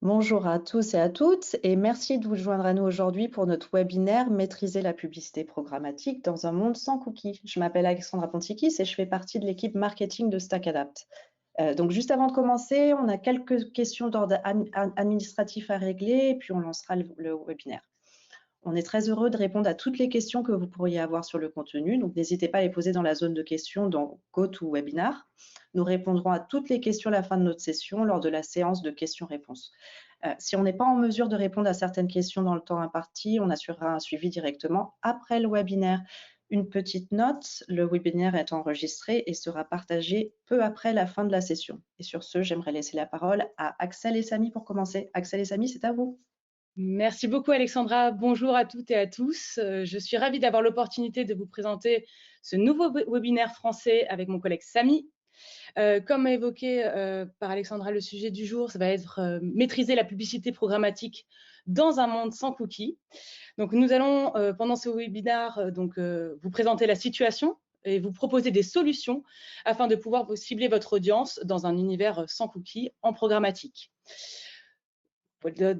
Bonjour à tous et à toutes et merci de vous joindre à nous aujourd'hui pour notre webinaire Maîtriser la publicité programmatique dans un monde sans cookies. Je m'appelle Alexandra Pontikis et je fais partie de l'équipe marketing de StackAdapt. Donc juste avant de commencer, on a quelques questions d'ordre administratif à régler et puis on lancera le webinaire. On est très heureux de répondre à toutes les questions que vous pourriez avoir sur le contenu, donc n'hésitez pas à les poser dans la zone de questions dans GoToWebinar. Nous répondrons à toutes les questions à la fin de notre session lors de la séance de questions-réponses. Si on n'est pas en mesure de répondre à certaines questions dans le temps imparti, on assurera un suivi directement après le webinaire. Une petite note, le webinaire est enregistré et sera partagé peu après la fin de la session. Et sur ce, j'aimerais laisser la parole à Axel et Samy pour commencer. Axel et Samy, c'est à vous. Merci beaucoup Alexandra, bonjour à toutes et à tous. Je suis ravie d'avoir l'opportunité de vous présenter ce nouveau webinaire français avec mon collègue Samy. Comme évoqué par Alexandra, le sujet du jour, ça va être maîtriser la publicité programmatique dans un monde sans cookies. Donc nous allons pendant ce webinaire vous présenter la situation et vous proposer des solutions afin de pouvoir vous cibler votre audience dans un univers sans cookies en programmatique.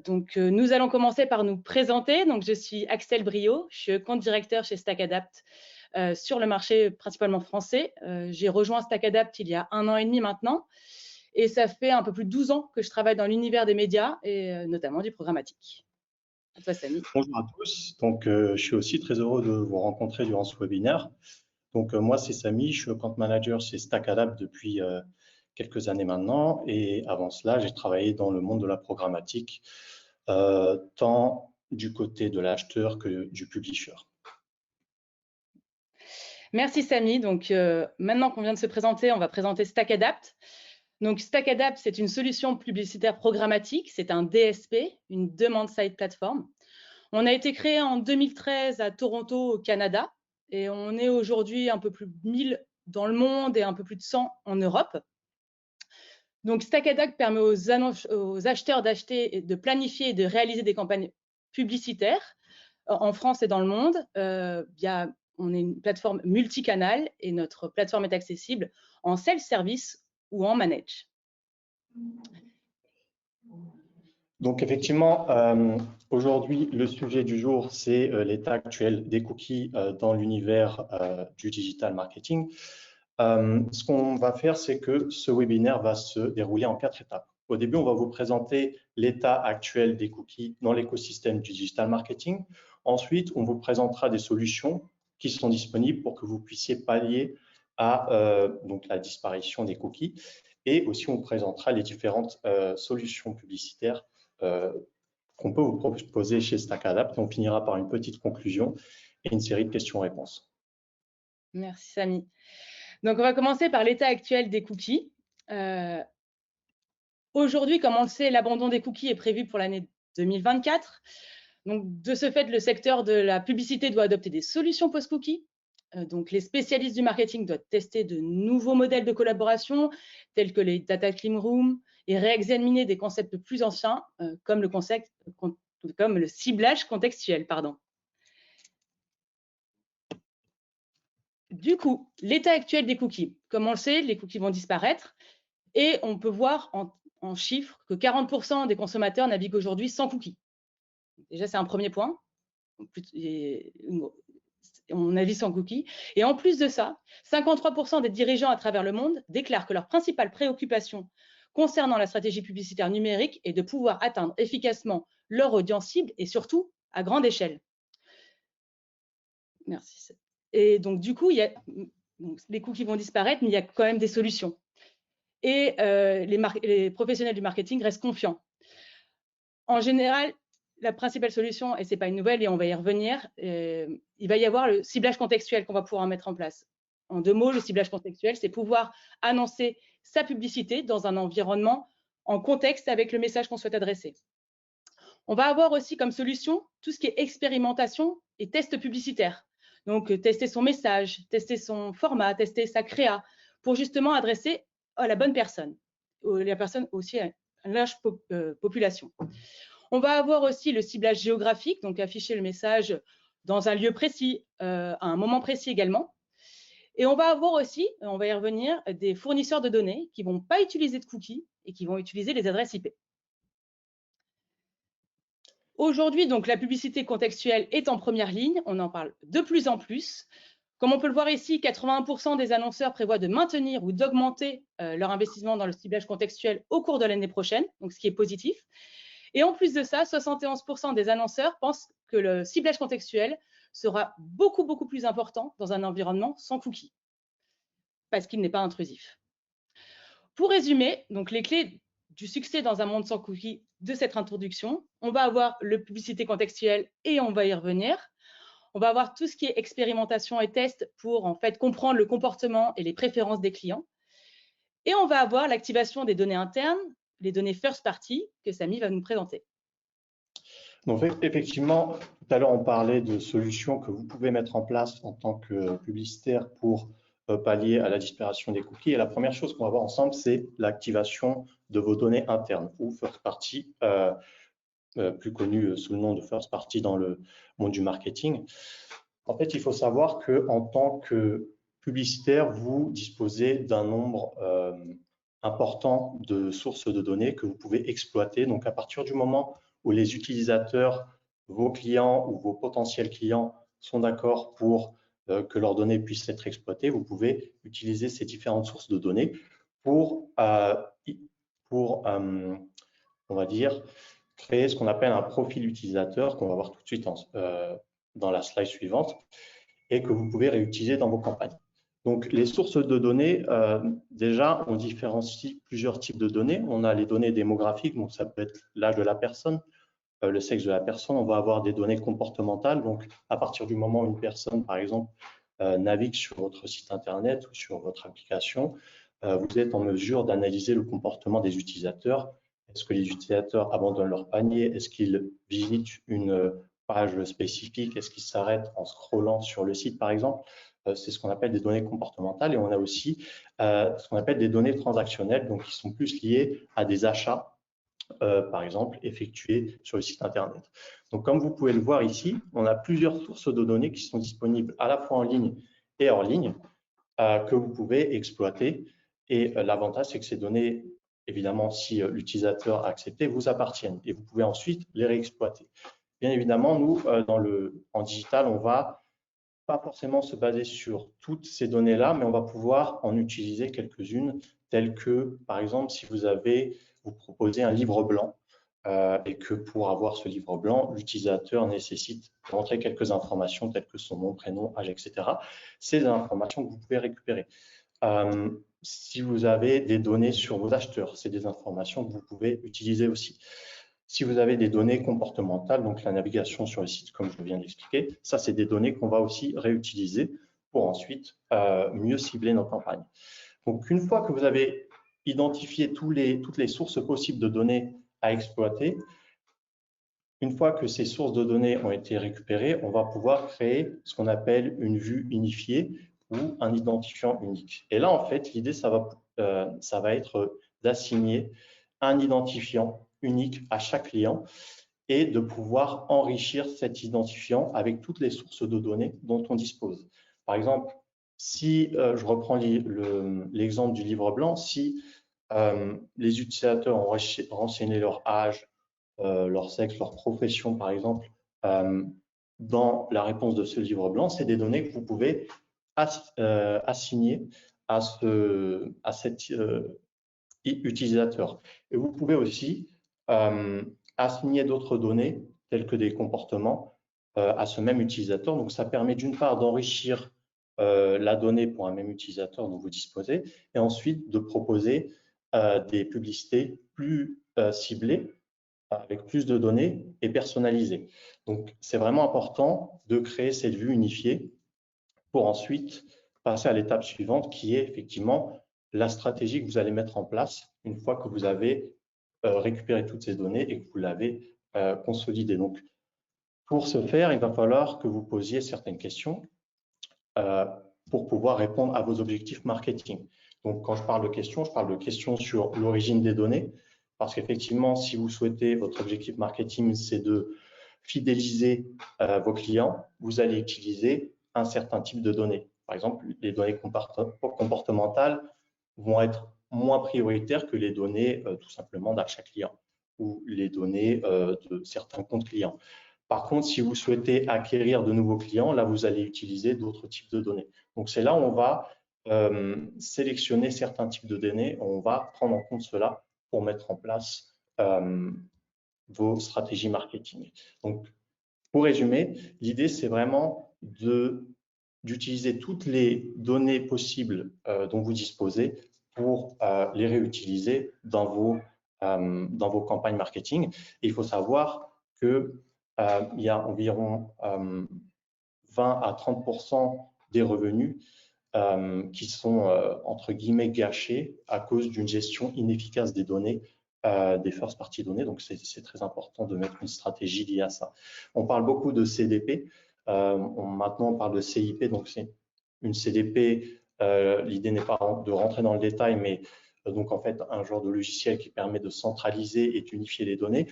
Donc, nous allons commencer par nous présenter. Donc, je suis Axel Brio, je suis compte directeur chez StackAdapt sur le marché principalement français. J'ai rejoint StackAdapt il y a 1 an et demi maintenant. Et ça fait un peu plus de 12 ans que je travaille dans l'univers des médias et notamment du programmatique. À toi, Samy. Bonjour à tous. Donc, je suis aussi très heureux de vous rencontrer durant ce webinaire. Donc, moi, c'est Samy, je suis account manager chez StackAdapt depuis quelques années maintenant. Et avant cela, j'ai travaillé dans le monde de la programmatique, tant du côté de l'acheteur que du publisher. Merci, Samy. Donc, maintenant qu'on vient de se présenter, on va présenter StackAdapt. Donc, StackAdapt, c'est une solution publicitaire programmatique. C'est un DSP, une Demand-Side Platform. On a été créé en 2013 à Toronto, au Canada, et on est aujourd'hui un peu plus de 1000 dans le monde et un peu plus de 100 en Europe. Donc, StackAdapt permet aux acheteurs d'acheter, de planifier et de réaliser des campagnes publicitaires en France et dans le monde. On est une plateforme multicanale et notre plateforme est accessible en self-service ou en manage. Donc, effectivement, aujourd'hui, le sujet du jour, c'est l'état actuel des cookies dans l'univers du digital marketing. Ce qu'on va faire, c'est que ce webinaire va se dérouler en 4 étapes. Au début, on va vous présenter l'état actuel des cookies dans l'écosystème du digital marketing. Ensuite, on vous présentera des solutions qui sont disponibles pour que vous puissiez pallier à donc la disparition des cookies. Et aussi, on vous présentera les différentes solutions publicitaires qu'on peut vous proposer chez StackAdapt. Et on finira par une petite conclusion et une série de questions-réponses. Merci, Samy. Donc, on va commencer par l'état actuel des cookies. Aujourd'hui, comme on le sait, l'abandon des cookies est prévu pour l'année 2024. Donc, de ce fait, le secteur de la publicité doit adopter des solutions post-cookies. Donc, les spécialistes du marketing doivent tester de nouveaux modèles de collaboration, tels que les data clean room, et réexaminer des concepts plus anciens, comme le ciblage contextuel. Du coup, l'état actuel des cookies. Comme on le sait, les cookies vont disparaître et on peut voir en chiffres que 40% des consommateurs naviguent aujourd'hui sans cookies. Déjà, c'est un premier point. On navigue sans cookies. Et en plus de ça, 53% des dirigeants à travers le monde déclarent que leur principale préoccupation concernant la stratégie publicitaire numérique est de pouvoir atteindre efficacement leur audience cible et surtout à grande échelle. Merci. Et donc, du coup, les cookies vont disparaître, mais il y a quand même des solutions. Et les professionnels du marketing restent confiants. En général, la principale solution, et ce n'est pas une nouvelle et on va y revenir, il va y avoir le ciblage contextuel qu'on va pouvoir mettre en place. En 2 mots, le ciblage contextuel, c'est pouvoir annoncer sa publicité dans un environnement en contexte avec le message qu'on souhaite adresser. On va avoir aussi comme solution tout ce qui est expérimentation et test publicitaire. Donc, tester son message, tester son format, tester sa créa, pour justement adresser à la bonne personne, la personne aussi à une large population. On va avoir aussi le ciblage géographique, donc afficher le message dans un lieu précis, à un moment précis également. Et on va avoir aussi, on va y revenir, des fournisseurs de données qui ne vont pas utiliser de cookies et qui vont utiliser les adresses IP. Aujourd'hui, donc, la publicité contextuelle est en première ligne. On en parle de plus en plus. Comme on peut le voir ici, 81% des annonceurs prévoient de maintenir ou d'augmenter leur investissement dans le ciblage contextuel au cours de l'année prochaine, donc ce qui est positif. Et en plus de ça, 71% des annonceurs pensent que le ciblage contextuel sera beaucoup plus important dans un environnement sans cookies, parce qu'il n'est pas intrusif. Pour résumer, donc les clés du succès dans un monde sans cookies de cette introduction, on va avoir la publicité contextuelle et on va y revenir. On va avoir tout ce qui est expérimentation et test pour en fait comprendre le comportement et les préférences des clients. Et on va avoir l'activation des données internes, les données first party que Samy va nous présenter. Donc effectivement, tout à l'heure on parlait de solutions que vous pouvez mettre en place en tant que publicitaire pour pallier à la disparition des cookies. Et la première chose qu'on va voir ensemble, c'est l'activation de vos données internes ou first party, plus connu sous le nom de first party dans le monde du marketing. En fait, il faut savoir qu'en tant que publicitaire, vous disposez d'un nombre important de sources de données que vous pouvez exploiter. Donc, à partir du moment où les utilisateurs, vos clients ou vos potentiels clients sont d'accord pour que leurs données puissent être exploitées, vous pouvez utiliser ces différentes sources de données pour on va dire, créer ce qu'on appelle un profil utilisateur qu'on va voir tout de suite dans la slide suivante et que vous pouvez réutiliser dans vos campagnes. Donc, les sources de données, déjà, on différencie plusieurs types de données. On a les données démographiques, donc ça peut être l'âge de la personne, le sexe de la personne. On va avoir des données comportementales. Donc, à partir du moment où une personne, par exemple, navigue sur votre site Internet ou sur votre application, vous êtes en mesure d'analyser le comportement des utilisateurs. Est-ce que les utilisateurs abandonnent leur panier? Est-ce qu'ils visitent une page spécifique? Est-ce qu'ils s'arrêtent en scrollant sur le site, par exemple? C'est ce qu'on appelle des données comportementales. Et on a aussi ce qu'on appelle des données transactionnelles, donc qui sont plus liées à des achats, par exemple, effectués sur le site Internet. Donc, comme vous pouvez le voir ici, on a plusieurs sources de données qui sont disponibles à la fois en ligne et hors ligne que vous pouvez exploiter. Et l'avantage, c'est que ces données, évidemment, si l'utilisateur a accepté, vous appartiennent et vous pouvez ensuite les réexploiter. Bien évidemment, nous, en digital, on va pas forcément se baser sur toutes ces données-là, mais on va pouvoir en utiliser quelques-unes, telles que, par exemple, si vous proposez un livre blanc et que pour avoir ce livre blanc, l'utilisateur nécessite de rentrer quelques informations telles que son nom, prénom, âge, etc. C'est des informations que vous pouvez récupérer. Si vous avez des données sur vos acheteurs, c'est des informations que vous pouvez utiliser aussi. Si vous avez des données comportementales, donc la navigation sur le site, comme je viens d'expliquer, ça, c'est des données qu'on va aussi réutiliser pour ensuite mieux cibler nos campagnes. Donc, une fois que vous avez identifié toutes les sources possibles de données à exploiter, une fois que ces sources de données ont été récupérées, on va pouvoir créer ce qu'on appelle une vue unifiée ou un identifiant unique. Et là, en fait, l'idée, ça va être d'assigner un identifiant unique à chaque client et de pouvoir enrichir cet identifiant avec toutes les sources de données dont on dispose. Par exemple, si je reprends l'exemple du livre blanc, si les utilisateurs ont renseigné leur âge, leur sexe, leur profession, par exemple, dans la réponse de ce livre blanc, c'est des données que vous pouvez assigner à cet utilisateur. Et vous pouvez aussi assigner d'autres données, telles que des comportements, à ce même utilisateur. Donc, ça permet d'une part d'enrichir la donnée pour un même utilisateur dont vous disposez, et ensuite de proposer des publicités plus ciblées, avec plus de données et personnalisées. Donc, c'est vraiment important de créer cette vue unifiée pour ensuite passer à l'étape suivante qui est effectivement la stratégie que vous allez mettre en place une fois que vous avez récupéré toutes ces données et que vous l'avez consolidée. Donc, pour ce faire, il va falloir que vous posiez certaines questions pour pouvoir répondre à vos objectifs marketing. Donc, quand je parle de questions sur l'origine des données, parce qu'effectivement, si vous souhaitez, votre objectif marketing, c'est de fidéliser vos clients, vous allez utiliser un certain type de données. Par exemple, les données comportementales vont être moins prioritaires que les données tout simplement d'achat client ou les données de certains comptes clients. Par contre, si vous souhaitez acquérir de nouveaux clients, là, vous allez utiliser d'autres types de données. Donc, c'est là où on va sélectionner certains types de données. On va prendre en compte cela pour mettre en place vos stratégies marketing. Donc, pour résumer, l'idée, c'est vraiment d'utiliser toutes les données possibles dont vous disposez pour les réutiliser dans vos campagnes marketing. Et il faut savoir qu'il y a environ 20 à 30% des revenus qui sont, entre guillemets, gâchés à cause d'une gestion inefficace des données, des first party données. Donc, c'est très important de mettre une stratégie liée à ça. On parle beaucoup de CDP. Maintenant, on parle de CIP. Donc, c'est une CDP. L'idée n'est pas de rentrer dans le détail, mais donc, en fait, un genre de logiciel qui permet de centraliser et d'unifier les données.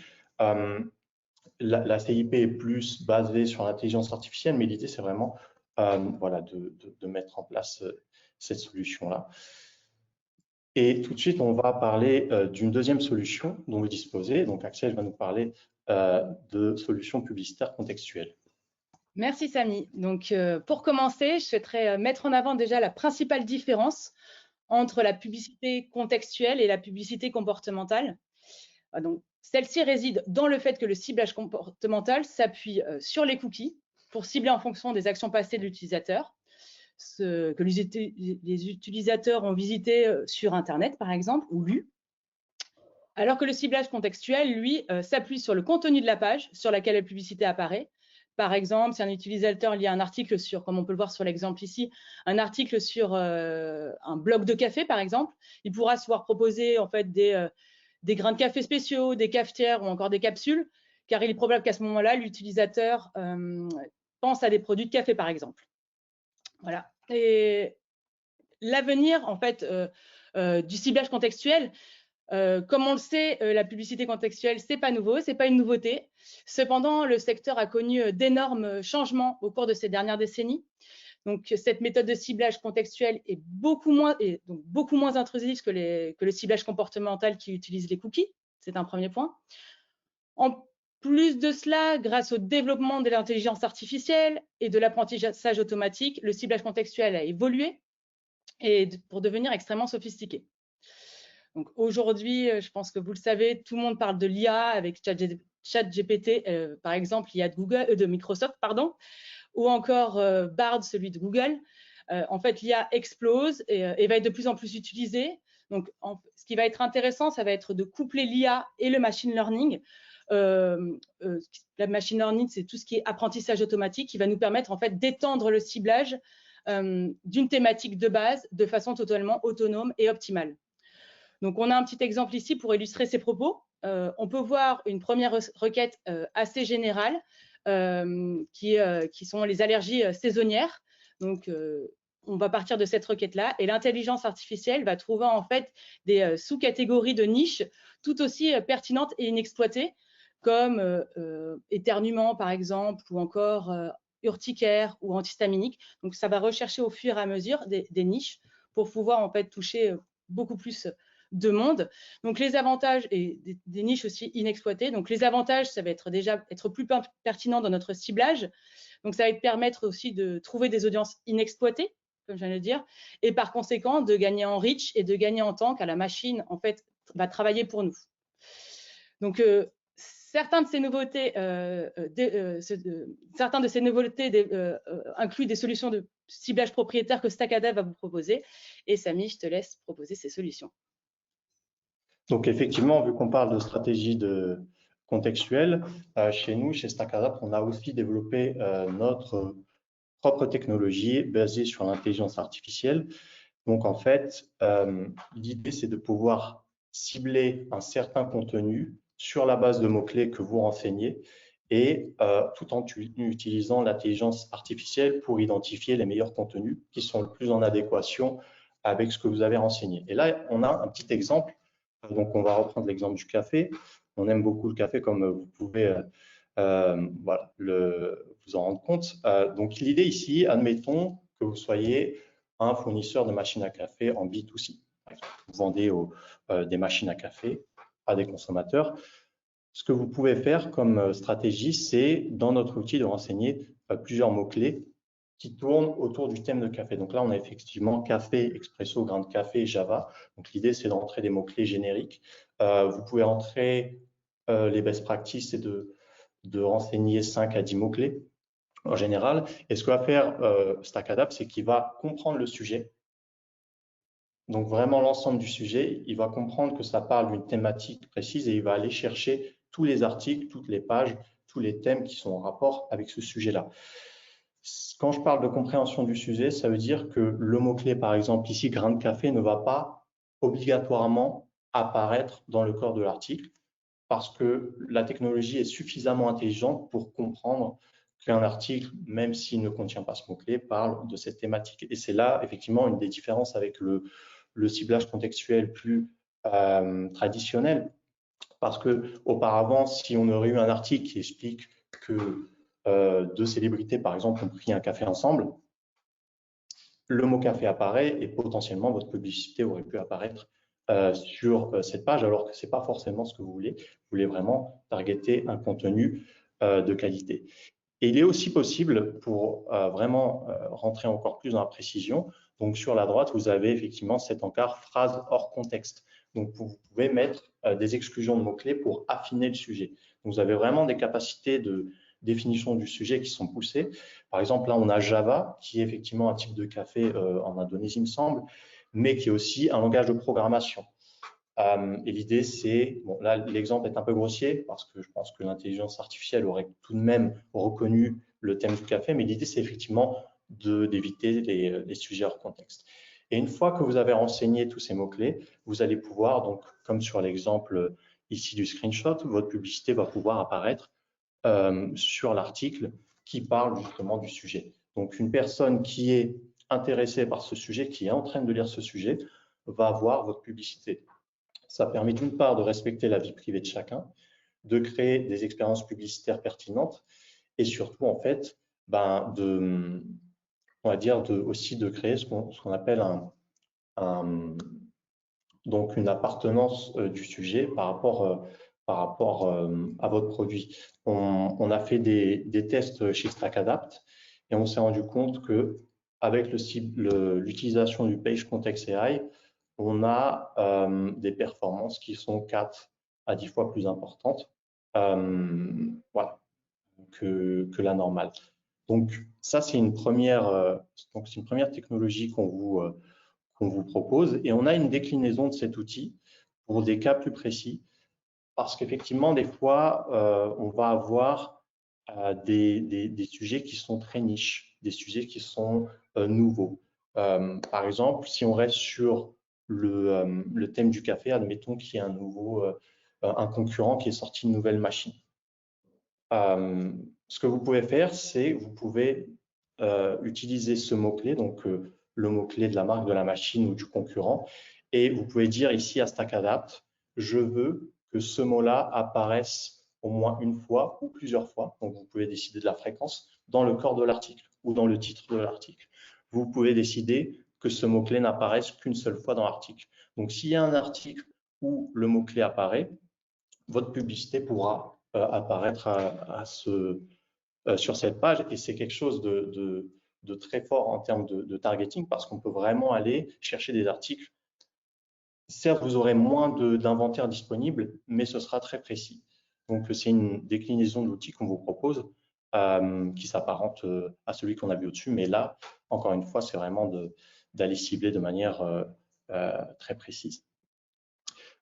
La CIP est plus basée sur l'intelligence artificielle, mais l'idée, c'est vraiment voilà, de mettre en place cette solution-là. Et tout de suite, on va parler d'une deuxième solution dont vous disposez. Donc, Axel va nous parler de solutions publicitaires contextuelles. Merci, Samy. Donc, pour commencer, je souhaiterais mettre en avant déjà la principale différence entre la publicité contextuelle et la publicité comportementale. Donc, celle-ci réside dans le fait que le ciblage comportemental s'appuie sur les cookies pour cibler en fonction des actions passées de l'utilisateur, ce que les utilisateurs ont visité sur Internet, par exemple, ou lu. Alors que le ciblage contextuel, lui, s'appuie sur le contenu de la page sur laquelle la publicité apparaît. Par exemple, si un utilisateur lit un article sur, comme on peut le voir sur l'exemple ici, un article sur un blog de café, par exemple, il pourra se voir proposer en fait des grains de café spéciaux, des cafetières ou encore des capsules, car il est probable qu'à ce moment-là, l'utilisateur pense à des produits de café, par exemple. Voilà. Et l'avenir, en fait, du ciblage contextuel, comme on le sait, la publicité contextuelle, c'est pas nouveau, c'est pas une nouveauté. Cependant, le secteur a connu d'énormes changements au cours de ces dernières décennies. Donc, cette méthode de ciblage contextuel est beaucoup moins intrusive que le ciblage comportemental qui utilise les cookies. C'est un premier point. En plus de cela, grâce au développement de l'intelligence artificielle et de l'apprentissage automatique, le ciblage contextuel a évolué et pour devenir extrêmement sophistiqué. Donc aujourd'hui, je pense que vous le savez, tout le monde parle de l'IA avec ChatGPT, par exemple, l'IA de Microsoft, pardon, ou encore Bard, celui de Google. En fait, l'IA explose et va être de plus en plus utilisée. Donc, ce qui va être intéressant, ça va être de coupler l'IA et le machine learning. La machine learning, c'est tout ce qui est apprentissage automatique qui va nous permettre en fait d'étendre le ciblage d'une thématique de base de façon totalement autonome et optimale. Donc, on a un petit exemple ici pour illustrer ces propos. On peut voir une première requête assez générale qui sont les allergies saisonnières. Donc, on va partir de cette requête-là et l'intelligence artificielle va trouver en fait des sous-catégories de niches tout aussi pertinentes et inexploitées comme éternuement par exemple ou encore urticaire ou antihistaminique. Donc, ça va rechercher au fur et à mesure des niches pour pouvoir en fait toucher beaucoup plus de monde. Donc, les avantages et des niches aussi inexploitées. Donc, les avantages, ça va être déjà être plus pertinent dans notre ciblage. Donc, ça va permettre aussi de trouver des audiences inexploitées, comme je viens de le dire, et par conséquent, de gagner en reach et de gagner en temps, car la machine, en fait, va travailler pour nous. Donc, certains de ces nouveautés incluent des solutions de ciblage propriétaire que StackAdapt va vous proposer. Et Samy, je te laisse proposer ces solutions. Donc, effectivement, vu qu'on parle de stratégie contextuelle, chez nous, chez StackAdapt, on a aussi développé notre propre technologie basée sur l'intelligence artificielle. Donc, en fait, l'idée, c'est de pouvoir cibler un certain contenu sur la base de mots-clés que vous renseignez et tout en utilisant l'intelligence artificielle pour identifier les meilleurs contenus qui sont le plus en adéquation avec ce que vous avez renseigné. Et là, on a un petit exemple. Donc, on va reprendre l'exemple du café. On aime beaucoup le café, comme vous pouvez voilà, vous en rendre compte. Donc, l'idée ici, admettons que vous soyez un fournisseur de machines à café en B2C. Vous vendez des machines à café à des consommateurs. Ce que vous pouvez faire comme stratégie, c'est dans notre outil de renseigner plusieurs mots-clés qui tournent autour du thème de café. Donc là, on a effectivement café, expresso, grain de café, Java. Donc l'idée, c'est d'entrer des mots-clés génériques. Vous pouvez entrer les best practices et de renseigner 5 à 10 mots-clés en général. Et ce que va faire StackAdapt, c'est qu'il va comprendre le sujet. Donc vraiment l'ensemble du sujet, il va comprendre que ça parle d'une thématique précise et il va aller chercher tous les articles, toutes les pages, tous les thèmes qui sont en rapport avec ce sujet-là. Quand je parle de compréhension du sujet, ça veut dire que le mot-clé, par exemple, ici, grain de café, ne va pas obligatoirement apparaître dans le corps de l'article parce que la technologie est suffisamment intelligente pour comprendre qu'un article, même s'il ne contient pas ce mot-clé, parle de cette thématique. Et c'est là, effectivement, une des différences avec le ciblage contextuel plus traditionnel. Parce que auparavant, si on aurait eu un article qui explique que deux célébrités, par exemple, ont pris un café ensemble, le mot café apparaît et potentiellement votre publicité aurait pu apparaître sur cette page, alors que ce n'est pas forcément ce que vous voulez. Vous voulez vraiment targeter un contenu de qualité. Et il est aussi possible, pour vraiment rentrer encore plus dans la précision, donc sur la droite, vous avez effectivement cet encart phrase hors contexte. Donc vous pouvez mettre des exclusions de mots-clés pour affiner le sujet. Donc, vous avez vraiment des capacités de définition du sujet qui sont poussées. Par exemple, là, on a Java, qui est effectivement un type de café en Indonésie, il me semble, mais qui est aussi un langage de programmation. Et l'idée, c'est, bon, là, l'exemple est un peu grossier parce que je pense que l'intelligence artificielle aurait tout de même reconnu le thème du café, mais l'idée, c'est effectivement d'éviter les sujets hors contexte. Et une fois que vous avez renseigné tous ces mots-clés, vous allez pouvoir, donc, comme sur l'exemple ici du screenshot, votre publicité va pouvoir apparaître sur l'article qui parle justement du sujet. Donc, une personne qui est intéressée par ce sujet, qui est en train de lire ce sujet, va voir votre publicité. Ça permet d'une part de respecter la vie privée de chacun, de créer des expériences publicitaires pertinentes et surtout, en fait, on va dire aussi de créer ce qu'on appelle donc une appartenance du sujet par rapport à votre produit. On a fait des tests chez StackAdapt et on s'est rendu compte que avec l'utilisation du Page Context AI, on a des performances qui sont 4 à 10 fois plus importantes voilà, que la normale. Donc, ça, c'est une première technologie qu'on vous propose. Et on a une déclinaison de cet outil pour des cas plus précis, parce qu'effectivement, des fois, on va avoir des sujets qui sont très niches, des sujets qui sont nouveaux. Par exemple, si on reste sur le thème du café, admettons qu'il y ait un concurrent qui est sorti une nouvelle machine. Ce que vous pouvez faire, c'est vous pouvez utiliser ce mot-clé, donc le mot-clé de la marque de la machine ou du concurrent, et vous pouvez dire ici à StackAdapt, je veux que ce mot-là apparaisse au moins une fois ou plusieurs fois, donc vous pouvez décider de la fréquence, dans le corps de l'article ou dans le titre de l'article. Vous pouvez décider que ce mot-clé n'apparaisse qu'une seule fois dans l'article. Donc, s'il y a un article où le mot-clé apparaît, votre publicité pourra apparaître sur cette page et c'est quelque chose de très fort en termes de targeting parce qu'on peut vraiment aller chercher des articles. Certes, vous aurez moins d'inventaire disponible, mais ce sera très précis. Donc, c'est une déclinaison de l'outil qu'on vous propose qui s'apparente à celui qu'on a vu au-dessus. Mais là, encore une fois, c'est vraiment d'aller cibler de manière très précise.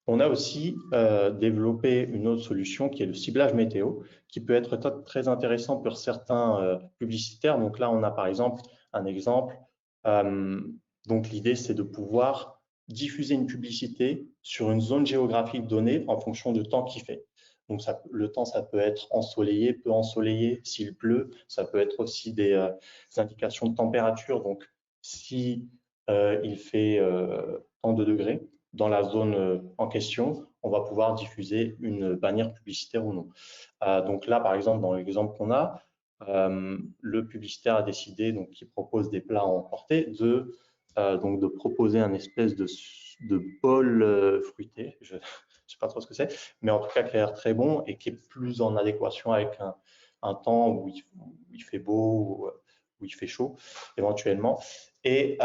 On a aussi développé une autre solution qui est le ciblage météo, qui peut être très intéressant pour certains publicitaires. Donc là, on a par exemple un exemple. Donc l'idée, c'est de pouvoir diffuser une publicité sur une zone géographique donnée en fonction du temps qu'il fait. Donc le temps, ça peut être ensoleillé, peu ensoleillé, s'il pleut. Ça peut être aussi des indications de température. Donc si il fait tant de degrés dans la zone en question, on va pouvoir diffuser une bannière publicitaire ou non. Donc là, par exemple, dans l'exemple qu'on a, le publicitaire a décidé, donc qui propose des plats à emporter, de proposer un espèce de bol fruité. je sais pas trop ce que c'est, mais en tout cas qui a l'air très bon et qui est plus en adéquation avec un temps où il fait beau, où il fait chaud éventuellement. Et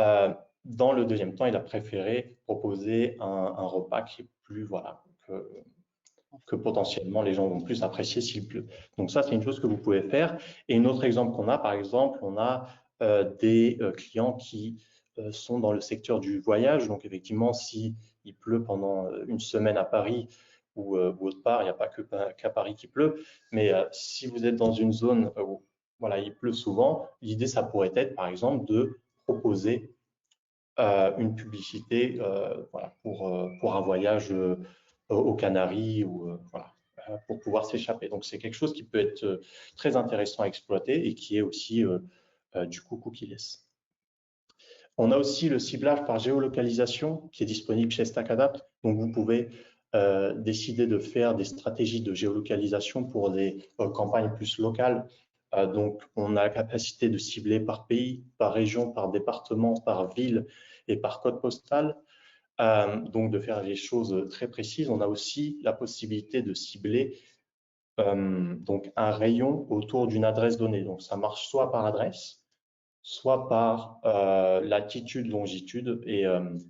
dans le deuxième temps, il a préféré proposer un repas qui est plus, voilà, que potentiellement les gens vont plus apprécier s'il pleut. Donc ça, c'est une chose que vous pouvez faire. Et un autre exemple qu'on a, par exemple, on a des clients qui sont dans le secteur du voyage. Donc effectivement, s'il pleut pendant une semaine à Paris ou autre part, il n'y a pas qu'à Paris qu'il pleut, mais si vous êtes dans une zone où voilà, il pleut souvent, l'idée, ça pourrait être, par exemple, de proposer une publicité voilà, pour un voyage aux Canaries ou voilà, pour pouvoir s'échapper. Donc, c'est quelque chose qui peut être très intéressant à exploiter et qui est aussi du coup cookieless. On a aussi le ciblage par géolocalisation qui est disponible chez StackAdapt. Donc, vous pouvez décider de faire des stratégies de géolocalisation pour des campagnes plus locales. Donc, on a la capacité de cibler par pays, par région, par département, par ville et par code postal. Donc, de faire des choses très précises. On a aussi la possibilité de cibler donc un rayon autour d'une adresse donnée. Donc, ça marche soit par adresse, soit par latitude, longitude et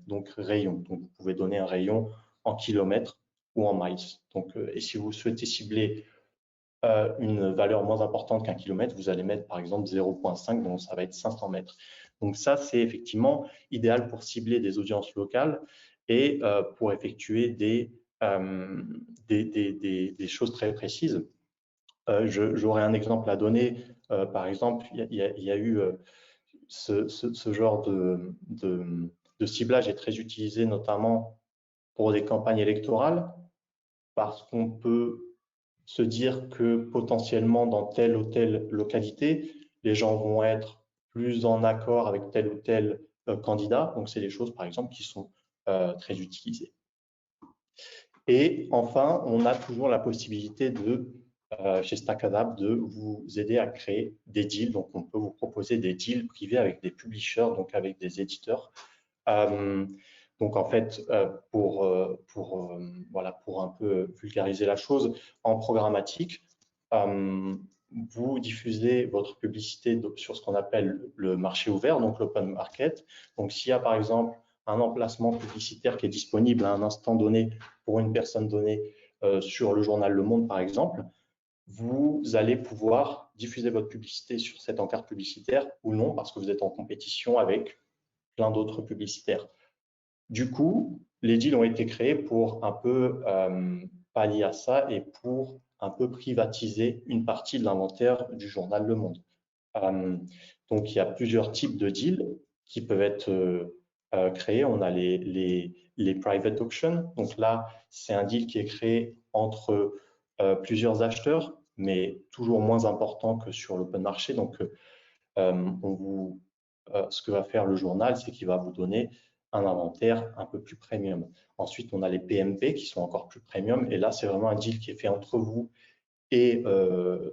donc rayon. Donc, vous pouvez donner un rayon en kilomètres ou en miles. Donc, et si vous souhaitez cibler une valeur moins importante qu'un kilomètre, vous allez mettre par exemple 0,5, donc ça va être 500 mètres. Donc ça, c'est effectivement idéal pour cibler des audiences locales et pour effectuer des choses très précises. J'aurais un exemple à donner. Par exemple, il y a eu ce genre de ciblage est très utilisé notamment pour des campagnes électorales parce qu'on peut se dire que potentiellement dans telle ou telle localité, les gens vont être plus en accord avec tel ou tel candidat. Donc, c'est des choses, par exemple, qui sont très utilisées. Et enfin, on a toujours la possibilité de, chez StackAdapt, de vous aider à créer des deals. Donc, on peut vous proposer des deals privés avec des publishers, donc avec des éditeurs. Donc en fait, voilà, pour un peu vulgariser la chose, en programmatique, vous diffusez votre publicité sur ce qu'on appelle le marché ouvert, donc l'open market. Donc s'il y a par exemple un emplacement publicitaire qui est disponible à un instant donné pour une personne donnée sur le journal Le Monde par exemple, vous allez pouvoir diffuser votre publicité sur cette encarte publicitaire ou non parce que vous êtes en compétition avec plein d'autres publicitaires. Du coup, les deals ont été créés pour un peu pallier à ça et pour un peu privatiser une partie de l'inventaire du journal Le Monde. Donc, il y a plusieurs types de deals qui peuvent être créés. On a les private auctions. Donc là, c'est un deal qui est créé entre plusieurs acheteurs, mais toujours moins important que sur l'open marché. Donc, ce que va faire le journal, c'est qu'il va vous donner un inventaire un peu plus premium. Ensuite, on a les PMP qui sont encore plus premium. Et là, c'est vraiment un deal qui est fait entre vous. Et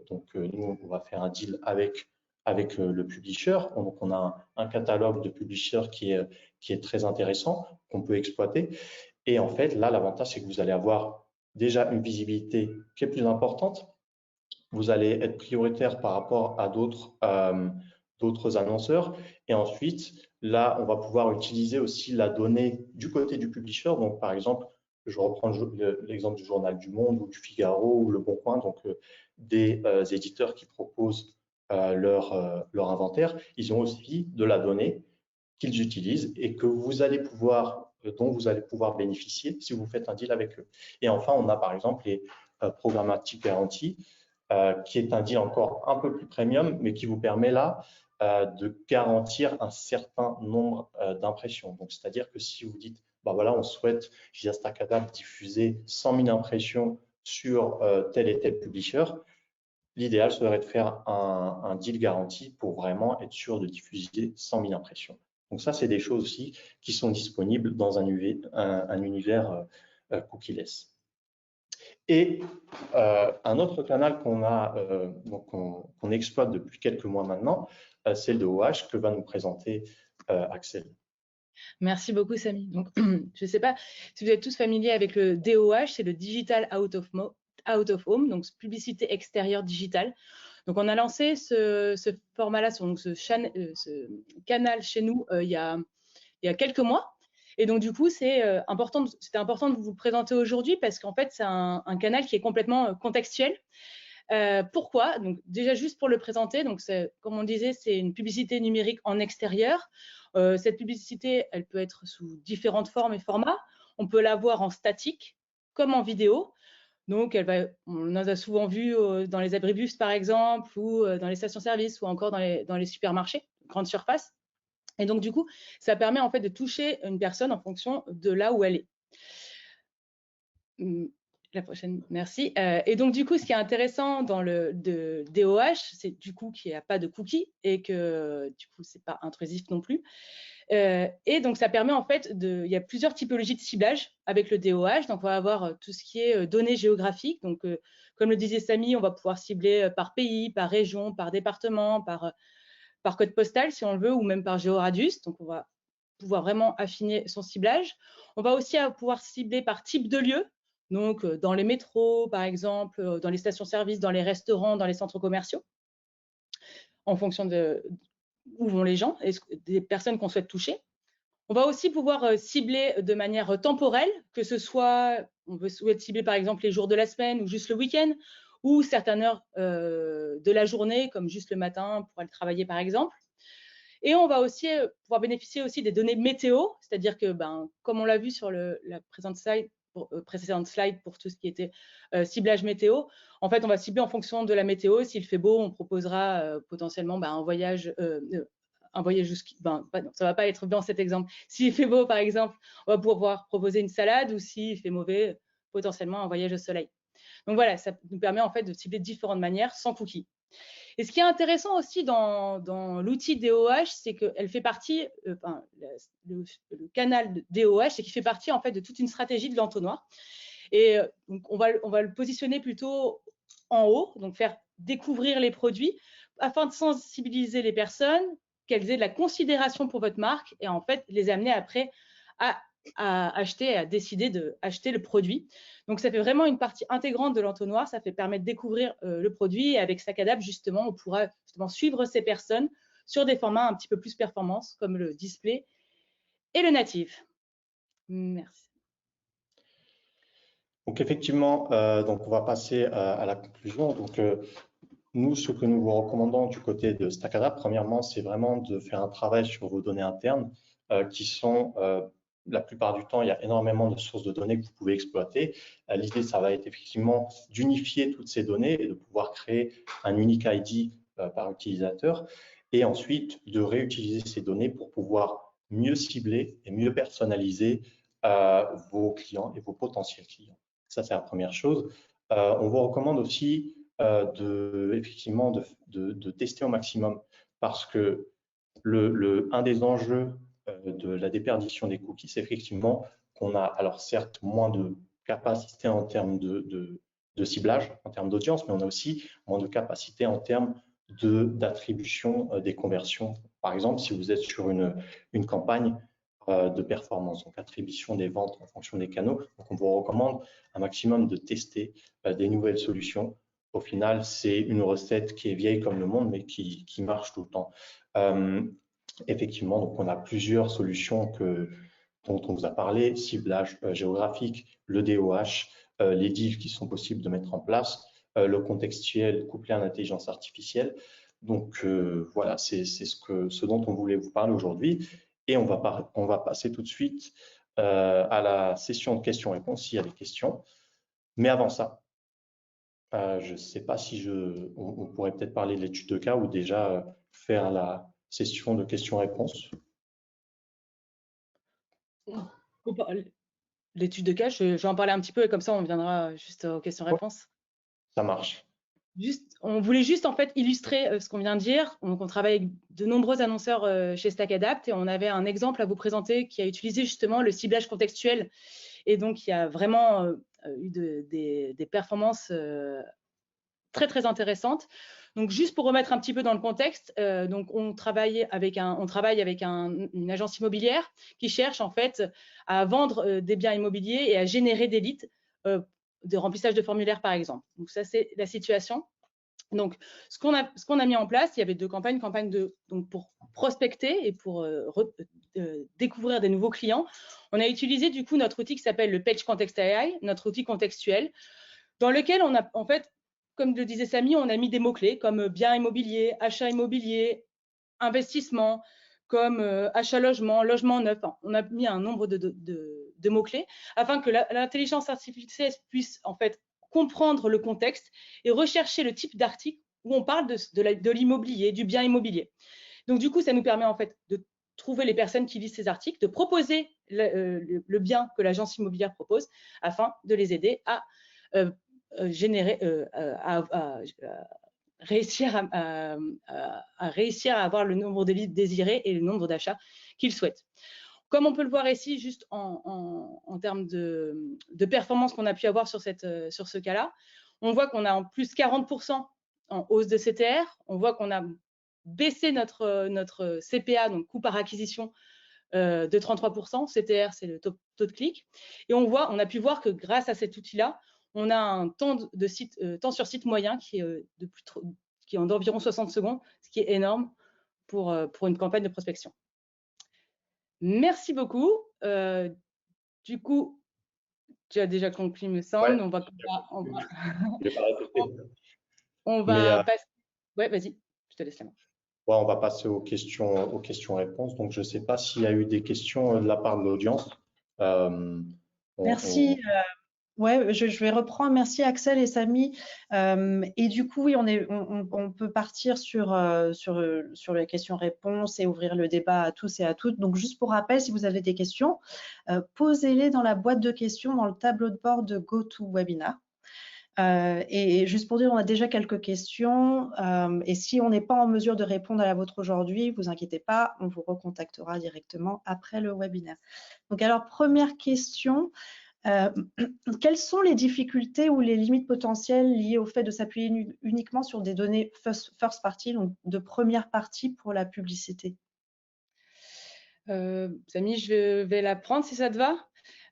donc, nous, on va faire un deal avec le publisher. Donc, on a un catalogue de publishers qui est très intéressant, qu'on peut exploiter. Et en fait, là, l'avantage, c'est que vous allez avoir déjà une visibilité qui est plus importante. Vous allez être prioritaire par rapport à d'autres annonceurs. Et ensuite, là, on va pouvoir utiliser aussi la donnée du côté du publisher. Donc, par exemple, je reprends l'exemple du Journal du Monde ou du Figaro ou Le Bon Coin, donc des éditeurs qui proposent leur inventaire. Ils ont aussi de la donnée qu'ils utilisent et que dont vous allez pouvoir bénéficier si vous faites un deal avec eux. Et enfin, on a par exemple les programmatic guarantees, qui est un deal encore un peu plus premium, mais qui vous permet là de garantir un certain nombre d'impressions. Donc, c'est-à-dire que si vous dites, bah voilà, on souhaite via StackAdapt diffuser 100 000 impressions sur tel et tel publisher, l'idéal serait de faire un deal garanti pour vraiment être sûr de diffuser 100 000 impressions. Donc ça, c'est des choses aussi qui sont disponibles dans un univers cookieless. Et un autre canal qu'on exploite depuis quelques mois maintenant, c'est le OH que va nous présenter Axel. Merci beaucoup, Samy. Donc, je ne sais pas si vous êtes tous familiers avec le DOH, c'est le Digital Out of Home, donc publicité extérieure digitale. Donc, on a lancé ce format-là, ce canal chez nous il y a quelques mois. Et donc, du coup, c'était important de vous le présenter aujourd'hui parce qu'en fait, c'est un canal qui est complètement contextuel. Pourquoi? Donc, déjà, juste pour le présenter, donc comme on disait, c'est une publicité numérique en extérieur. Cette publicité, elle peut être sous différentes formes et formats. On peut la voir en statique comme en vidéo. Donc, on en a souvent vu dans les abribus, par exemple, ou dans les stations-service, ou encore dans les supermarchés, grandes surfaces. Et donc, du coup, ça permet en fait de toucher une personne en fonction de là où elle est. La prochaine, merci. Et donc, du coup, ce qui est intéressant dans le DOH, c'est du coup qu'il n'y a pas de cookies et que du coup, c'est pas intrusif non plus. Et donc, ça permet en fait il y a plusieurs typologies de ciblage avec le DOH. Donc, on va avoir tout ce qui est données géographiques. Donc, comme le disait Samy, on va pouvoir cibler par pays, par région, par département, par code postal si on le veut, ou même par géoradius. Donc, on va pouvoir vraiment affiner son ciblage. On va aussi pouvoir cibler par type de lieu. Donc, dans les métros, par exemple, dans les stations-service, dans les restaurants, dans les centres commerciaux, en fonction de où vont les gens et des personnes qu'on souhaite toucher. On va aussi pouvoir cibler de manière temporelle, que ce soit, on souhaite cibler par exemple les jours de la semaine ou juste le week-end, ou certaines heures de la journée, comme juste le matin pour aller travailler par exemple. Et on va aussi pouvoir bénéficier aussi des données météo, c'est-à-dire que, comme on l'a vu sur la précédente slide pour tout ce qui était ciblage météo, en fait, on va cibler en fonction de la météo. S'il fait beau, on proposera potentiellement un voyage ça va pas être dans cet exemple. S'il fait beau, par exemple, on va pouvoir proposer une salade, ou s'il fait mauvais, potentiellement un voyage au soleil. Donc voilà, ça nous permet en fait de cibler de différentes manières sans cookies. Et ce qui est intéressant aussi dans l'outil DOH, c'est qu'elle fait partie, le canal DOH, c'est qu'il fait partie en fait de toute une stratégie de l'entonnoir. Et donc on va le positionner plutôt en haut, donc faire découvrir les produits afin de sensibiliser les personnes, qu'elles aient de la considération pour votre marque et en fait les amener après à acheter, à décider d'acheter le produit. Donc, ça fait vraiment une partie intégrante de l'entonnoir. Ça permet de découvrir le produit. Et avec StackAdapt, justement, on pourra justement suivre ces personnes sur des formats un petit peu plus performants, comme le display et le native. Merci. Donc, effectivement, donc on va passer à la conclusion. Donc, nous, ce que nous vous recommandons du côté de StackAdapt, premièrement, c'est vraiment de faire un travail sur vos données internes qui sont, la plupart du temps, il y a énormément de sources de données que vous pouvez exploiter. L'idée, ça va être effectivement d'unifier toutes ces données et de pouvoir créer un unique ID par utilisateur et ensuite de réutiliser ces données pour pouvoir mieux cibler et mieux personnaliser vos clients et vos potentiels clients. Ça, c'est la première chose. On vous recommande aussi effectivement de tester au maximum parce que un des enjeux de la déperdition des cookies, c'est effectivement qu'on a, alors certes, moins de capacité en termes de ciblage, en termes d'audience, mais on a aussi moins de capacité en termes d'attribution des conversions. Par exemple, si vous êtes sur une campagne de performance, donc attribution des ventes en fonction des canaux. Donc, on vous recommande un maximum de tester des nouvelles solutions. Au final, c'est une recette qui est vieille comme le monde, mais qui marche tout le temps. Effectivement, donc on a plusieurs solutions dont on vous a parlé, ciblage géographique, le DOH, les divs qui sont possibles de mettre en place, le contextuel couplé à l'intelligence artificielle. Donc voilà, c'est ce dont on voulait vous parler aujourd'hui. Et on va passer tout de suite à la session de questions-réponses s'il y a des questions. Mais avant ça, je ne sais pas si on pourrait peut-être parler de l'étude de cas ou déjà faire la session de questions-réponses. L'étude de cas, je vais en parler un petit peu et comme ça, on viendra juste aux questions-réponses. Ça marche. On voulait juste en fait illustrer ce qu'on vient de dire. Donc, on travaille avec de nombreux annonceurs chez StackAdapt et on avait un exemple à vous présenter qui a utilisé justement le ciblage contextuel et donc il y a vraiment eu des performances très, très intéressantes. Donc, juste pour remettre un petit peu dans le contexte, donc on travaille avec une agence immobilière qui cherche en fait à vendre des biens immobiliers et à générer des leads de remplissage de formulaires, par exemple. Donc, ça, c'est la situation. Donc, ce qu'on a mis en place, il y avait deux campagnes, donc pour prospecter et pour découvrir des nouveaux clients. On a utilisé du coup notre outil qui s'appelle le Page Context AI, notre outil contextuel, dans lequel on a, en fait, comme le disait Samy, on a mis des mots-clés comme bien immobilier, achat immobilier, investissement, comme achat logement, logement neuf. Enfin, on a mis un nombre de mots-clés afin que l'intelligence artificielle puisse en fait comprendre le contexte et rechercher le type d'article où on parle de l'immobilier, du bien immobilier. Donc, du coup, ça nous permet en fait de trouver les personnes qui lisent ces articles, de proposer le bien que l'agence immobilière propose afin de les aider à réussir à avoir le nombre de leads désirés et le nombre d'achats qu'ils souhaitent. Comme on peut le voir ici, juste en termes de performance qu'on a pu avoir sur ce cas-là, on voit qu'on a en plus 40% en hausse de CTR, on voit qu'on a baissé notre CPA, donc coût par acquisition, de 33%, CTR c'est le taux de clic, et on a pu voir que grâce à cet outil-là, on a un temps sur site moyen qui est d'environ 60 secondes, ce qui est énorme pour une campagne de prospection. Merci beaucoup. Du coup, tu as déjà conclu, me semble. On va passer. Ouais, vas-y, je te laisse la main. Ouais, on va passer aux questions-réponses. Donc, je ne sais pas s'il y a eu des questions de la part de l'audience. Merci. Ouais, je vais reprendre. Merci Axel et Samy. Et du coup, oui, on peut partir sur les questions-réponses et ouvrir le débat à tous et à toutes. Donc, juste pour rappel, si vous avez des questions, posez-les dans la boîte de questions dans le tableau de bord de GoToWebinar. Et juste pour dire, on a déjà quelques questions. Et si on n'est pas en mesure de répondre à la vôtre aujourd'hui, vous inquiétez pas, on vous recontactera directement après le webinaire. Donc, alors, première question. Quelles sont les difficultés ou les limites potentielles liées au fait de s'appuyer uniquement sur des données first party, donc de première partie pour la publicité? Samy, je vais la prendre si ça te va.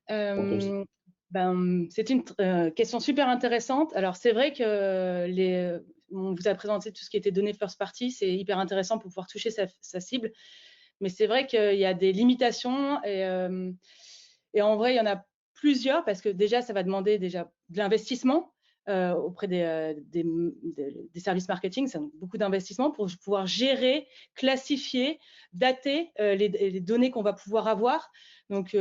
C'est une question super intéressante. Alors, c'est vrai que on vous a présenté tout ce qui était données first party, c'est hyper intéressant pour pouvoir toucher sa cible. Mais c'est vrai qu'il y a des limitations et en vrai, il y en a plusieurs parce que déjà, ça va demander déjà de l'investissement auprès des services marketing. C'est beaucoup d'investissement pour pouvoir gérer, classifier, dater les données qu'on va pouvoir avoir. Donc,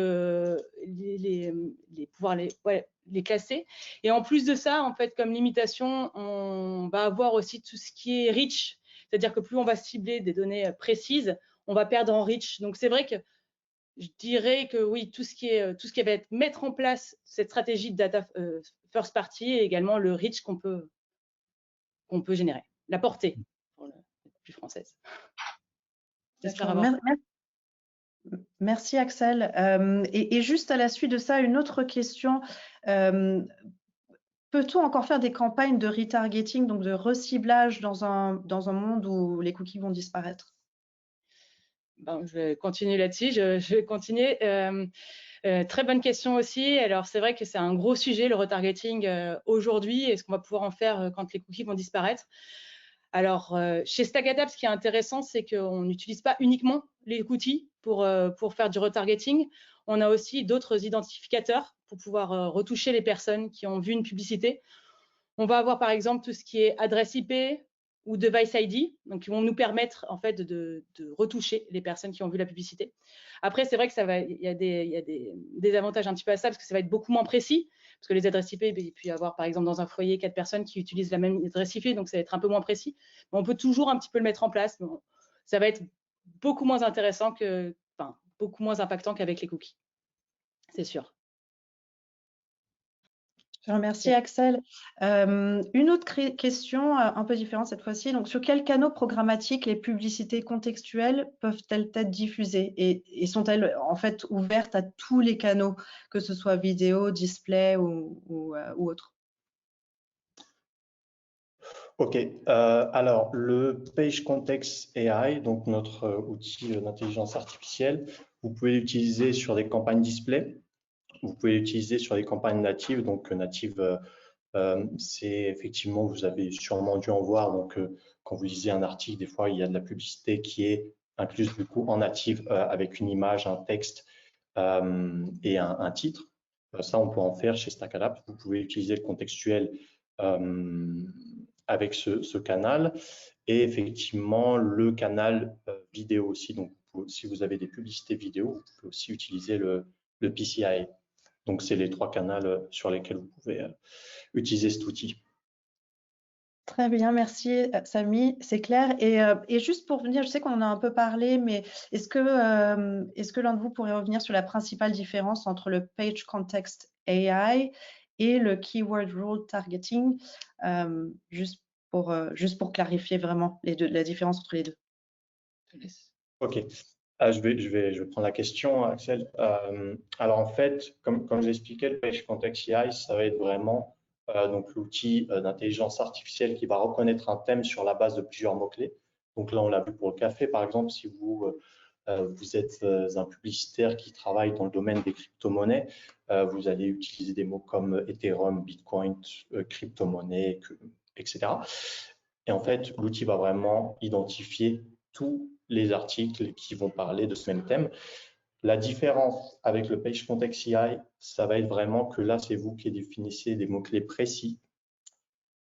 pouvoir les classer. Et en plus de ça, en fait, comme limitation, on va avoir aussi tout ce qui est reach. C'est-à-dire que plus on va cibler des données précises, on va perdre en reach. Donc, c'est vrai que je dirais que oui, tout ce qui va être mettre en place cette stratégie de data first party et également le reach qu'on peut générer, la portée, pour la plus française. Merci Axel. Et juste à la suite de ça, une autre question. Peut-on encore faire des campagnes de retargeting, donc de reciblage dans un monde où les cookies vont disparaître? Je vais continuer là-dessus. Je vais continuer. Très bonne question aussi. Alors, c'est vrai que c'est un gros sujet, le retargeting aujourd'hui. Est-ce qu'on va pouvoir en faire quand les cookies vont disparaître? Alors, chez StackAdapt, ce qui est intéressant, c'est qu'on n'utilise pas uniquement les cookies pour faire du retargeting. On a aussi d'autres identificateurs pour pouvoir retoucher les personnes qui ont vu une publicité. On va avoir par exemple tout ce qui est adresse IP ou device ID, donc qui vont nous permettre en fait de retoucher les personnes qui ont vu la publicité. Après, c'est vrai que il y a des avantages un petit peu à ça parce que ça va être beaucoup moins précis. Parce que les adresses IP, il peut y avoir par exemple dans un foyer 4 personnes qui utilisent la même adresse IP, donc ça va être un peu moins précis. Mais on peut toujours un petit peu le mettre en place. Mais ça va être beaucoup moins intéressant beaucoup moins impactant qu'avec les cookies. C'est sûr. Je remercie Axel. Une autre question un peu différente cette fois-ci. Donc, sur quels canaux programmatiques les publicités contextuelles peuvent-elles être diffusées et sont-elles en fait ouvertes à tous les canaux, que ce soit vidéo, display ou autre? OK. Alors, le Page Context AI, donc notre outil d'intelligence artificielle, vous pouvez l'utiliser sur des campagnes display. Vous pouvez l'utiliser sur des campagnes natives. Donc, native, c'est effectivement, vous avez sûrement dû en voir. Donc, quand vous lisez un article, des fois, il y a de la publicité qui est incluse du coup en native avec une image, un texte et un titre. Ça, on peut en faire chez StackAdapt. Vous pouvez utiliser le contextuel avec ce canal et effectivement le canal vidéo aussi. Donc, si vous avez des publicités vidéo, vous pouvez aussi utiliser le PCI. Donc, c'est les 3 canaux sur lesquels vous pouvez utiliser cet outil. Très bien, merci Samy, c'est clair. Et juste pour venir, je sais qu'on en a un peu parlé, mais est-ce que l'un de vous pourrait revenir sur la principale différence entre le Page Context AI et le Keyword Rule Targeting, juste pour clarifier vraiment la différence entre les deux. OK. Je vais prendre la question, Axel. Alors, en fait, comme je l'expliquais, le Page Context AI, ça va être vraiment donc l'outil d'intelligence artificielle qui va reconnaître un thème sur la base de plusieurs mots-clés. Donc là, on l'a vu pour le café, par exemple, si vous êtes un publicitaire qui travaille dans le domaine des crypto-monnaies, vous allez utiliser des mots comme Ethereum, Bitcoin, crypto-monnaie, etc. Et en fait, l'outil va vraiment identifier tous les articles qui vont parler de ce même thème. La différence avec le Page Context AI, ça va être vraiment que là, c'est vous qui définissez des mots-clés précis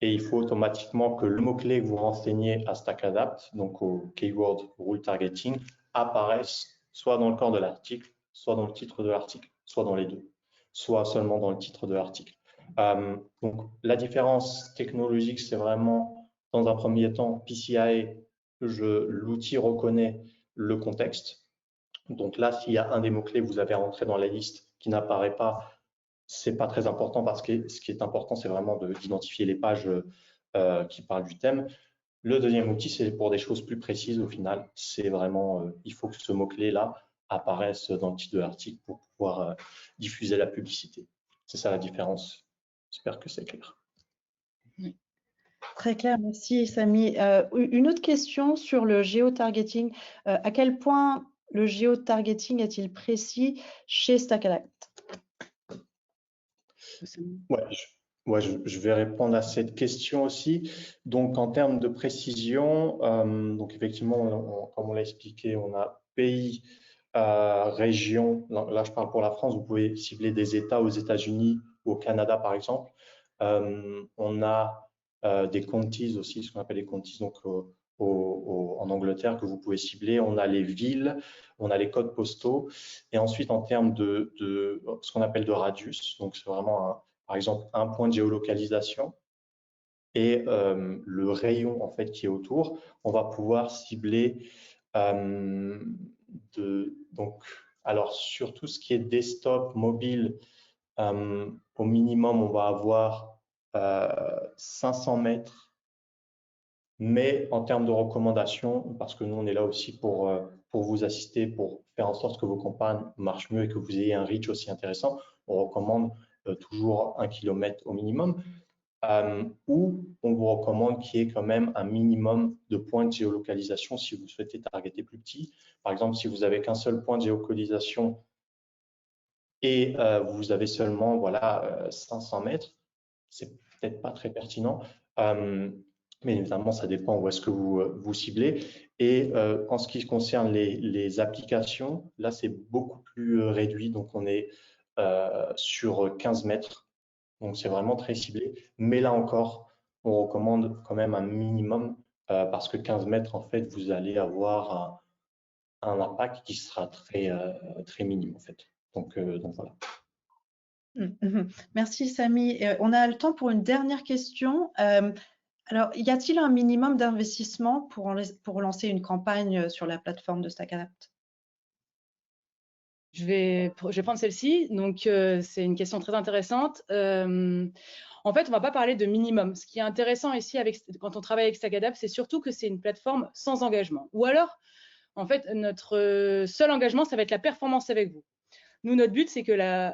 et il faut automatiquement que le mot-clé que vous renseignez à StackAdapt, donc au Keyword Rule Targeting, apparaisse soit dans le corps de l'article, soit dans le titre de l'article, soit dans les deux, soit seulement dans le titre de l'article. Donc, la différence technologique, c'est vraiment, dans un premier temps, PCI, l'outil reconnaît le contexte. Donc là, s'il y a un des mots-clés que vous avez rentré dans la liste qui n'apparaît pas, c'est pas très important parce que ce qui est important, c'est vraiment d'identifier les pages qui parlent du thème. Le deuxième outil, c'est pour des choses plus précises au final. C'est vraiment, il faut que ce mot-clé-là apparaisse dans le titre de l'article pour pouvoir diffuser la publicité. C'est ça la différence. J'espère que c'est clair. Oui. Très clair, merci Samy. Une autre question sur le géotargeting. À quel point le géotargeting est-il précis chez StackAdapt? Ouais, je vais répondre à cette question aussi. Donc, en termes de précision, donc effectivement, comme on l'a expliqué, on a pays, région. Là, je parle pour la France. Vous pouvez cibler des États aux États-Unis ou au Canada, par exemple. On a des counties aussi, ce qu'on appelle les counties, donc en Angleterre, que vous pouvez cibler. On a les villes, on a les codes postaux. Et ensuite, en termes de ce qu'on appelle de radius, donc c'est vraiment par exemple un point de géolocalisation et le rayon en fait qui est autour, on va pouvoir cibler donc alors sur tout ce qui est desktop, mobile, au minimum on va avoir 500 mètres, mais en termes de recommandations, parce que nous on est là aussi pour vous assister, pour faire en sorte que vos campagnes marchent mieux et que vous ayez un reach aussi intéressant, on recommande toujours 1 km au minimum, ou on vous recommande qu'il y ait quand même un minimum de points de géolocalisation si vous souhaitez targeter plus petit. Par exemple, si vous n'avez qu'un seul point de géolocalisation et vous avez seulement voilà, 500 mètres, c'est peut-être pas très pertinent. Mais évidemment, ça dépend où est-ce que vous ciblez. Et en ce qui concerne les applications, là, c'est beaucoup plus réduit. Donc, on est sur 15 mètres. Donc, c'est vraiment très ciblé. Mais là encore, on recommande quand même un minimum parce que 15 mètres, en fait, vous allez avoir un impact qui sera très minime, en fait. Donc voilà. Merci Samy. On a le temps pour une dernière question. Alors, y a-t-il un minimum d'investissement pour lancer une campagne sur la plateforme de StackAdapt? Je vais prendre celle-ci. Donc, c'est une question très intéressante. En fait, on ne va pas parler de minimum. Ce qui est intéressant ici, quand on travaille avec StackAdapt, c'est surtout que c'est une plateforme sans engagement. Ou alors, en fait, notre seul engagement, ça va être la performance avec vous. Nous, notre but, c'est que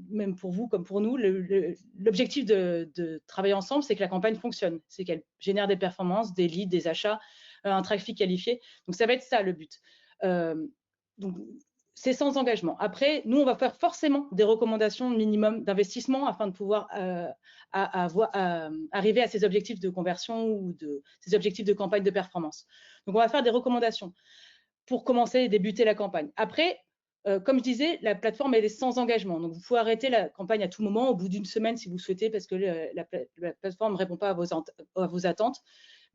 même pour vous comme pour nous, l'objectif de travailler ensemble, c'est que la campagne fonctionne, c'est qu'elle génère des performances, des leads, des achats, un trafic qualifié. Donc, ça va être ça le but. Donc, c'est sans engagement. Après, nous, on va faire forcément des recommandations minimum d'investissement afin de pouvoir arriver à ces objectifs de conversion ou ces objectifs de campagne de performance. Donc, on va faire des recommandations pour commencer et débuter la campagne. Après, comme je disais, la plateforme, elle est sans engagement. Donc, vous pouvez arrêter la campagne à tout moment, au bout d'une semaine, si vous souhaitez, parce que la plateforme ne répond pas à vos attentes.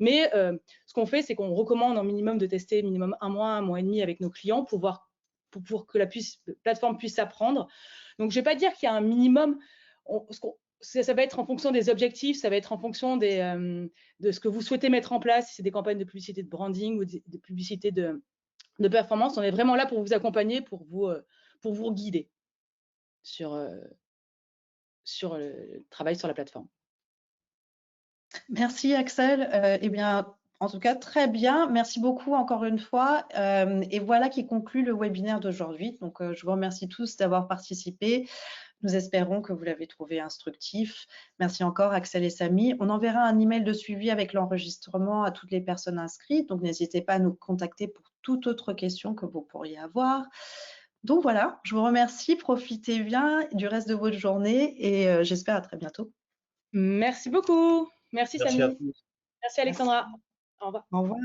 Mais ce qu'on fait, c'est qu'on recommande en minimum de tester minimum un mois et demi avec nos clients pour que la plateforme puisse apprendre. Donc, je ne vais pas dire qu'il y a un minimum. Ça va être en fonction des objectifs, ça va être en fonction de ce que vous souhaitez mettre en place, si c'est des campagnes de publicité de branding ou de publicité de performance. On est vraiment là pour vous accompagner, pour vous guider sur le travail sur la plateforme. Merci Axel. Eh bien, en tout cas, très bien. Merci beaucoup encore une fois. Et voilà qui conclut le webinaire d'aujourd'hui. Donc, je vous remercie tous d'avoir participé. Nous espérons que vous l'avez trouvé instructif. Merci encore Axel et Samy. On enverra un email de suivi avec l'enregistrement à toutes les personnes inscrites. Donc, n'hésitez pas à nous contacter pour toute autre question que vous pourriez avoir. Donc voilà, je vous remercie. Profitez bien du reste de votre journée et j'espère à très bientôt. Merci beaucoup. Merci Samy. à tous. Merci Alexandra. Au revoir. Au revoir.